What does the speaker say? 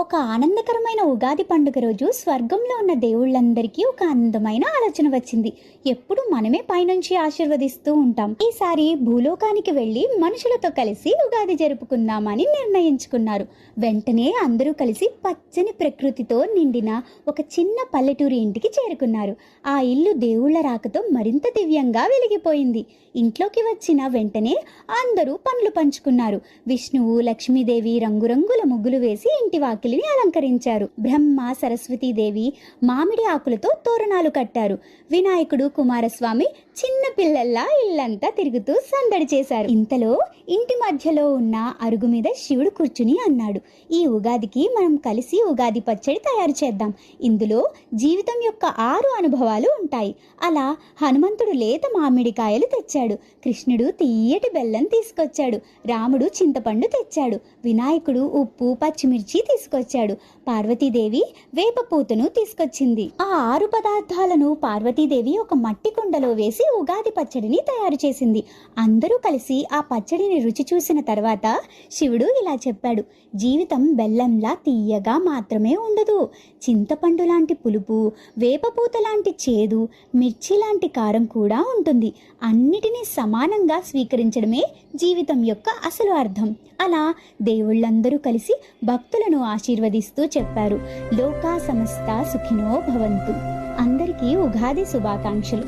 ఒక ఆనందకరమైన ఉగాది పండుగ రోజు స్వర్గంలో ఉన్న దేవుళ్ళందరికీ ఒక అందమైన ఆలోచన వచ్చింది. ఎప్పుడు మనమే పైనుంచి ఆశీర్వదిస్తూ ఉంటాం. ఈసారి భూలోకానికి వెళ్లి మనుషులతో కలిసి ఉగాది జరుపుకుందామని నిర్ణయించుకున్నారు. వెంటనే అందరూ కలిసి పచ్చని ప్రకృతితో నిండిన ఒక చిన్న పల్లెటూరి ఇంటికి చేరుకున్నారు. ఆ ఇల్లు దేవుళ్ల రాకతో మరింత దివ్యంగా వెలిగిపోయింది. ఇంట్లోకి వచ్చిన వెంటనే అందరూ పనులు పంచుకున్నారు. విష్ణువు, లక్ష్మీదేవి రంగురంగుల ముగ్గులు వేసి ఇంటి వాకిలిని అలంకరించారు. బ్రహ్మ, సరస్వతీదేవి మామిడి ఆకులతో తోరణాలు కట్టారు. వినాయకుడు, కుమారస్వామి చిన్న పిల్లల్లా ఇల్లంతా తిరుగుతూ సందడి చేశారు. ఇంతలో ఇంటి మధ్యలో ఉన్న అరుగు మీద శివుడు కూర్చుని అన్నాడు, ఈ ఉగాదికి మనం కలిసి ఉగాది పచ్చడి తయారు చేద్దాం. ఇందులో జీవితం యొక్క 6 అనుభవాలు ఉంటాయి. అలా హనుమంతుడు లేత మామిడికాయలు తెచ్చాడు. కృష్ణుడు తీయటి బెల్లం తీసుకొచ్చాడు. రాముడు చింతపండు తెచ్చాడు. వినాయకుడు ఉప్పు, పచ్చిమిర్చి తీసుకొచ్చాడు. పార్వతీదేవి వేప పూతను తీసుకొచ్చింది. ఆ 6 పదార్థాలను పార్వతీదేవి ఒక మట్టి కుండలో వేసి ఉగాది పచ్చడిని తయారు చేసింది. అందరూ కలిసి ఆ పచ్చడిని రుచి చూసిన తర్వాత శివుడు ఇలా చెప్పాడు, జీవితం బెల్లంలా తీయగా మాత్రమే ఉండదు. చింతపండు లాంటి పులుపు, వేపపూత లాంటి చేదు, మిర్చి లాంటి కారం కూడా ఉంటుంది. అన్నిటినీ సమానంగా స్వీకరించడమే జీవితం యొక్క అసలు అర్థం. అలా దేవుళ్ళందరూ కలిసి భక్తులను ఆశీర్వదిస్తూ చెప్పారు, లోకా సమస్త సుఖినో భవంతు. అందరికీ ఉగాది శుభాకాంక్షలు.